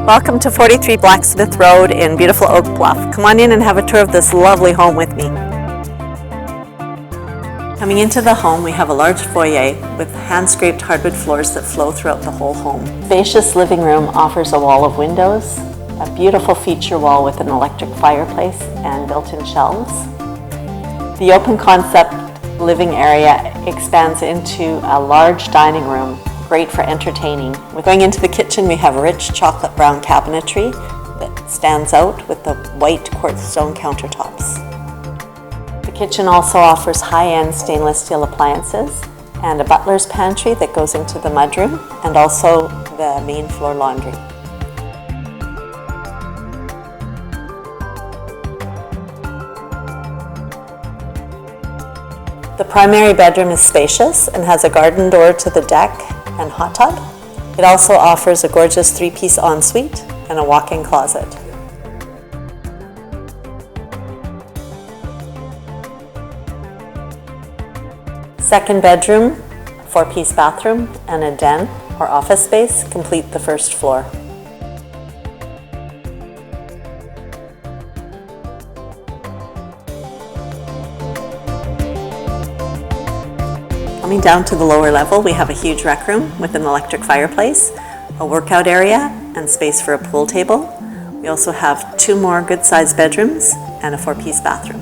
Welcome to 43 Blacksmith Road in beautiful Oak Bluff. Come on in and have a tour of this lovely home with me. Coming into the home, we have a large foyer with hand-scraped hardwood floors that flow throughout the whole home. Spacious living room offers a wall of windows, a beautiful feature wall with an electric fireplace and built-in shelves. The open concept living area expands into a large dining room, great for entertaining. Going into the kitchen, we have rich chocolate brown cabinetry that stands out with the white quartz stone countertops. The kitchen also offers high-end stainless steel appliances and a butler's pantry that goes into the mudroom and also the main floor laundry. The primary bedroom is spacious and has a garden door to the deck and hot tub. It also offers a gorgeous 3-piece ensuite and a walk-in closet. Second bedroom, 4-piece bathroom, and a den or office space complete the first floor. Coming down to the lower level, we have a huge rec room with an electric fireplace, a workout area, and space for a pool table. We also have 2 more good-sized bedrooms and a 4-piece bathroom.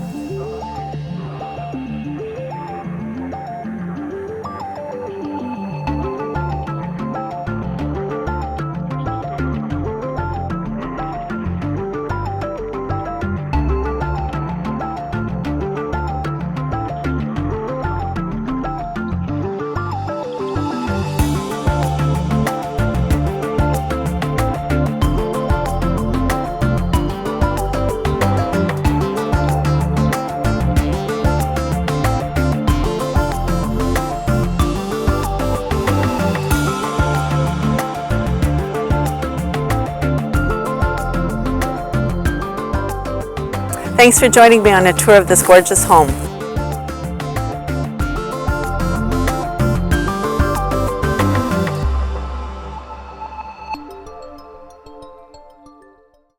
Thanks for joining me on a tour of this gorgeous home.